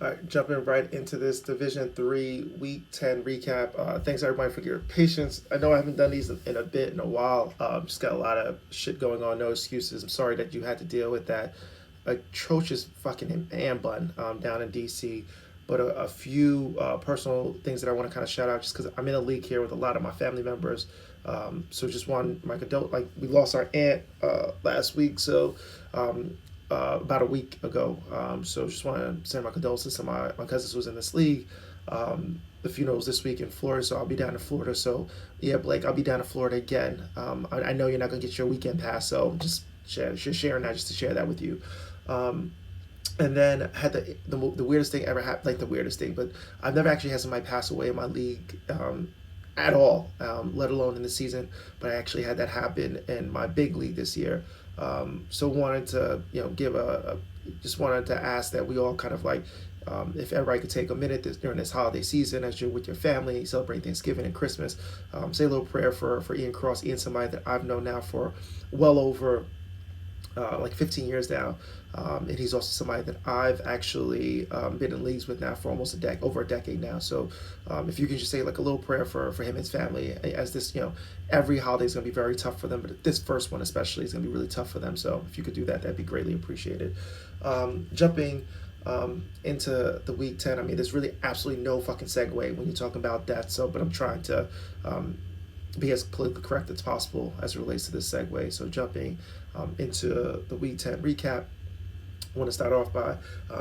All right, jumping right into this Division Three Week 10 recap. Thanks everybody for your patience. I know I haven't done these in a bit, in a while. Just got a lot of shit going on. No excuses. I'm sorry that you had to deal with that atrocious fucking man bun down in DC. But a few personal things that I want to kind of shout out, just because I'm in a league here with a lot of my family members. So just one, my adult, like we lost our aunt last week, so about a week ago. So just want to send my condolences to my cousins who's in this league. The funeral's this week in Florida, so I'll be down in Florida. So yeah, Blake, I'll be down in Florida again. I know you're not gonna get your weekend pass, so just sharing that just to share that with you. Um, and then I had the weirdest thing ever happened, like the weirdest thing, but I've never actually had somebody pass away in my league at all, let alone in the season. But I actually had that happen in my big league this year. So wanted to give just wanted to ask that we all kind of like if everybody could take a minute during this holiday season as you're with your family celebrating Thanksgiving and Christmas, say a little prayer for Ian Cross. Ian, somebody that I've known now for well over like 15 years now. And he's also somebody that I've actually been in leagues with now for almost over a decade now. So if you can just say like a little prayer for him and his family, as this, every holiday is going to be very tough for them, but this first one especially is going to be really tough for them. So if you could do that, that'd be greatly appreciated. Jumping into the week 10, I mean, there's really absolutely no fucking segue when you're talking about that. So, but I'm trying to be as politically correct as possible as it relates to this segue. So jumping into the Week 10 recap, I want to start off by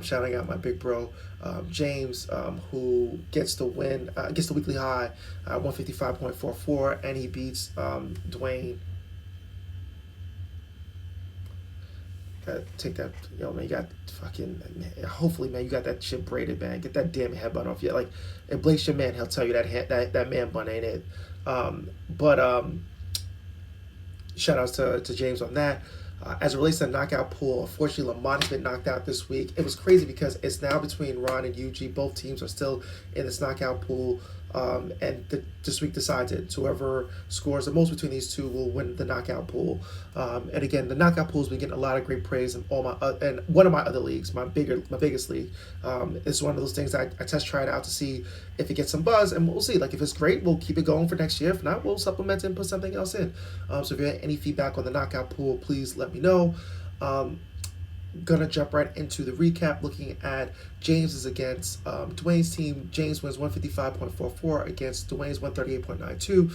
shouting out my big bro, James, who gets the win, gets the weekly high, 155.44, and he beats Dwayne. Take that, man. You got fucking. Hopefully, man, you got that shit braided, man. Get that damn head bun off. Yeah, like, if Blake's your man, he'll tell you that man bun ain't it. But shout outs to James on that. As it relates to the knockout pool, unfortunately, Lamont has been knocked out this week. It was crazy because it's now between Ron and Yuji. Both teams are still in this knockout pool. This week decides it. So whoever scores the most between these two will win the knockout pool. And again, the knockout pool has been getting a lot of great praise in all my and one of my other leagues, my biggest league. It's one of those things I test try it out to see if it gets some buzz, and we'll see. Like if it's great, we'll keep it going for next year. If not, we'll supplement it and put something else in. So if you have any feedback on the knockout pool, please let me know. Gonna jump right into the recap, looking at James is against Dwayne's team. James wins 155.44 against Dwayne's 138.92.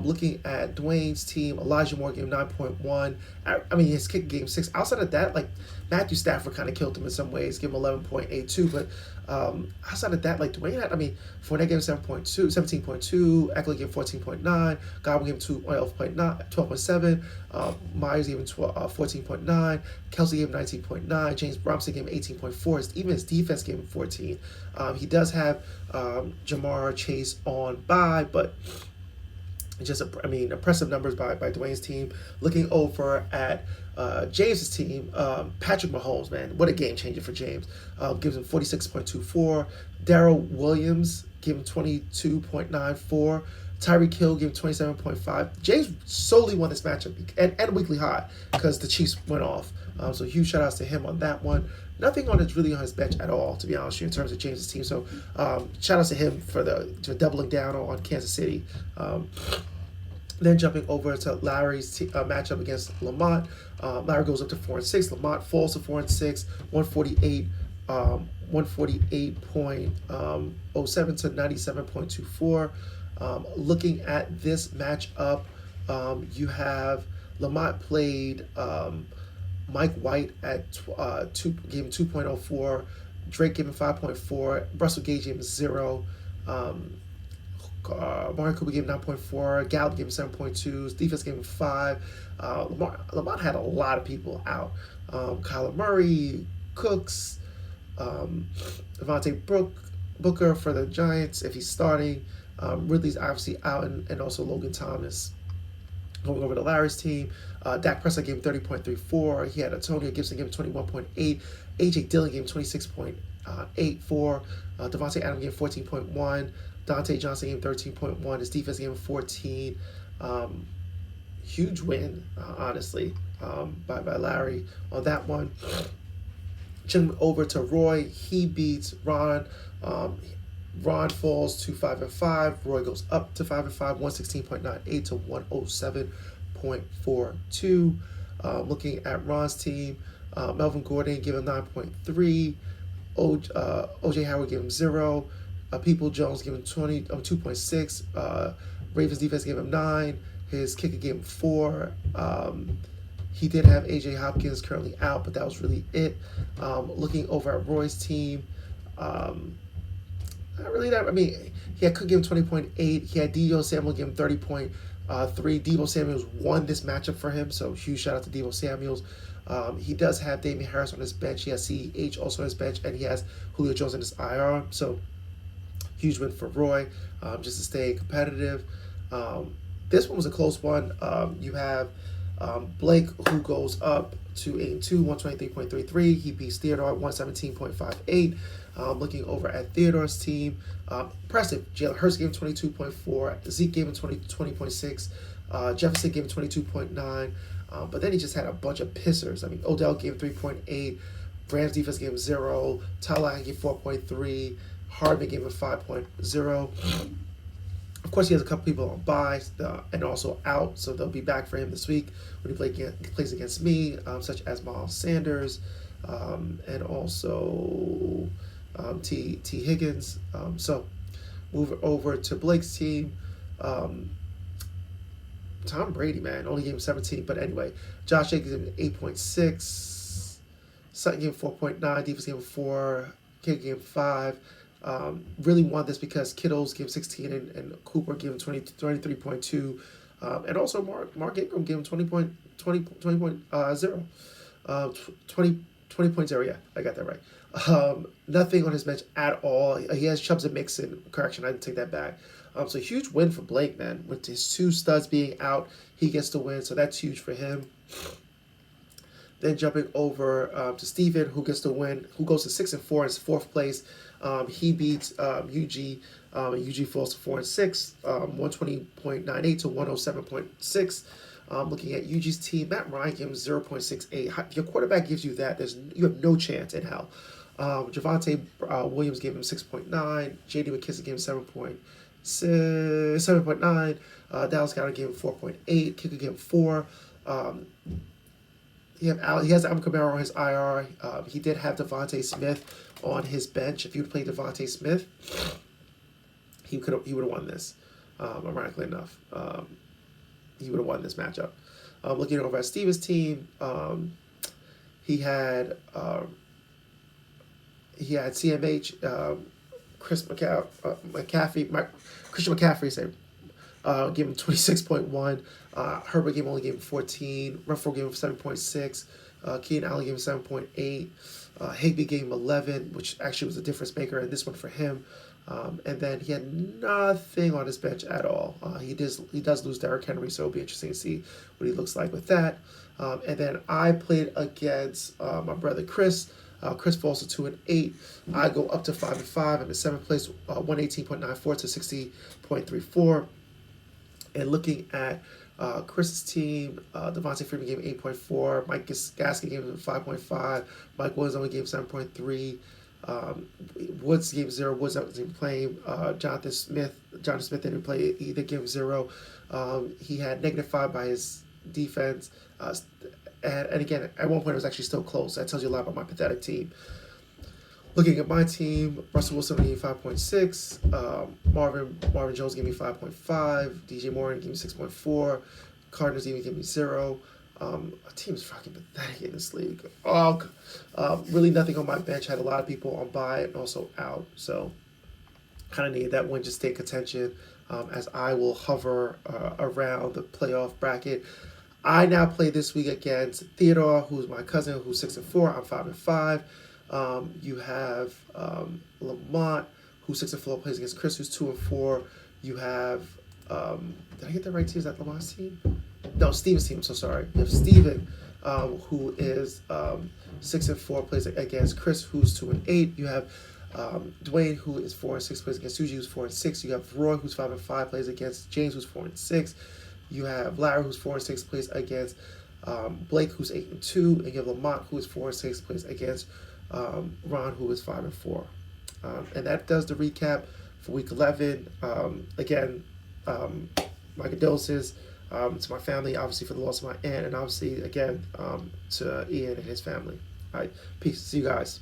Looking at Dwayne's team, Elijah Moore gave 9.1. I mean, his kick game 6. Outside of that, like Matthew Stafford kind of killed him in some ways, gave him 11.82. But outside of that, like Dwayne had, I mean, Fournette gave him 17.2. Eckler gave him 14.9. Godwin gave him 12.7. Myers gave him 14.9. Kelsey gave him 19.9. James Robinson gave him 18.4. Even his defense gave him 14. He does have Jamar Chase on bye, but just impressive numbers by Dwayne's team. Looking over at James's team, Patrick Mahomes, man, what a game changer for James. Gives him 46.24. Darrell Williams gave him 22.94. Tyreek Hill gave him 27.5. James solely won this matchup and weekly high because the Chiefs went off. So huge shout outs to him on that one. Nothing on his bench at all, to be honest with you, in terms of James' team. So shout outs to him for doubling down on Kansas City. Then jumping over to Larry's matchup against Lamont. Larry goes up to 4-6. Lamont falls to 4-6, 148, 148.07 to 97.24. Looking at this matchup, you have Lamont played Mike White at gave him 2.04. Drake gave him 5.4. Russell Gage gave him 0. Mario Cooper gave him 9.4. Gallup gave him 7.2. His defense gave him 5. Lamont had a lot of people out. Kyler Murray, Cooks, Devontae Booker for the Giants if he's starting. Ridley's obviously out, and also Logan Thomas. Going over to Larry's team, Dak Prescott gave him 30.34. He had Antonio Gibson gave him 21.8. A.J. Dillon gave him 26.84. Devontae Adams gave him 14.1. Dante Johnson gave him 13.1. His defense gave him 14. Huge win, honestly, by Larry on that one. Jumping over to Roy, he beats Ron. Ron falls to 5-5. Roy goes up to 5-5, 116.98 to 107.42. Looking at Ron's team, Melvin Gordon gave him 9.3. OJ Howard gave him 0. People Jones gave him 2.6. Ravens defense gave him 9. His kicker gave him 4. He did have AJ Hopkins currently out, but that was really it. Looking over at Roy's team, not really that. I mean, he had Cook give him 20.8. He had Deebo Samuel give him 30.3. Deebo Samuels won this matchup for him, so huge shout out to Deebo Samuels. He does have Damian Harris on his bench. He has CEH also on his bench, and he has Julio Jones in his IR. So huge win for Roy, just to stay competitive. This one was a close one. You have Blake, who goes up to 8-2, 123.33. He beats Theodore 117.58. Looking over at Theodore's team, impressive. Jalen Hurts gave him 22.4. Zeke gave him 20.6. Jefferson gave him 22.9. But then he just had a bunch of pissers. I mean, Odell gave him 3.8. Rams defense gave him 0. Tyler gave 4.3. Hardman gave him 5.0. Of course, he has a couple people on bye and also out, so they'll be back for him this week when he plays against me, such as Miles Sanders and also T. Higgins. So move over to Blake's team. Tom Brady, man, only gave him 17, but anyway, Josh Jacobs gave him 8.6. Sutton gave him 4.9. Defense gave him 4. Kick gave him 5. Really won this because Kittles gave him 16 and Cooper gave him 23.2. And also Mark Ingram gave him 20.0. 20.0, yeah, I got that right. Nothing on his bench at all. He has Chubbs and Mixon. Correction, I didn't take that back. So huge win for Blake, man. With his 2 studs being out, he gets the win, so that's huge for him. Then jumping over to Steven, who gets the win, who goes to 6-4 in his 4th place. He beats UG. UG falls to 4-6, 120.98 to 107.6. Looking at UG's team, Matt Ryan gave him 0.68. Your quarterback gives you that. You have no chance in hell. Javonte Williams gave him 6.9. J.D. McKissick gave him 7.9. Dallas Goedert gave him 4.8. Kicker gave him 4. He has Alvin Kamara on his IR. He did have Devontae Smith on his bench. If you'd played Devontae Smith, he would have won this. Ironically enough, he would have won this matchup. Looking over at Steven's team, he had CMH, Christian McCaffrey, gave him 26.1. Herbert only gave him 14. Renfro gave him 7.6. Keenan Allen gave him 7.8. Higbee gave him 11, which actually was a difference maker in this one for him. And then he had nothing on his bench at all. He does lose Derrick Henry, so it'll be interesting to see what he looks like with that. And then I played against my brother Chris. Chris falls to 2-8. I go up to 5-5. I'm in 7th place, 118.94 to 60.34. And looking at Chris's team, Devontae Freeman gave him 8.4. Mike Gaskin gave him 5.5. Mike Williams only gave him 7.3. Woods gave 0. Woods wasn't even playing. Jonathan Smith didn't play either, gave him 0. He had -5 by his defense. And again, at one point it was actually still close. That tells you a lot about my pathetic team. Looking at my team, Russell Wilson gave me 5.6. Marvin Jones gave me 5.5. DJ Moore gave me 6.4. Cardinals even gave me 0. Our team's fucking pathetic in this league. Really nothing on my bench. Had a lot of people on bye and also out. So kind of needed that win just to take contention as I will hover around the playoff bracket. I now play this week against Theodore, who's my cousin, who's 6-4. I'm 5-5. You have Lamont, who's 6-4, plays against Chris, who's 2-4. You have did I get the right team? Is that Lamont's team? No, Steven's team. I'm so sorry. You have Steven, who is 6-4, plays against Chris, who's 2-8. You have Dwayne, who is 4-6, plays against Suji, who's 4-6. You have Roy, who's 5-5, plays against James, who's 4-6. You have Larry, who's 4-6, plays against Blake, who's 8-2, and you have Lamont, who is 4-6, plays against Ron, who is 5-4. And that does the recap for week 11. Again, my condolences to my family, obviously, for the loss of my aunt, and obviously, again, to Ian and his family. All right, peace. See you guys.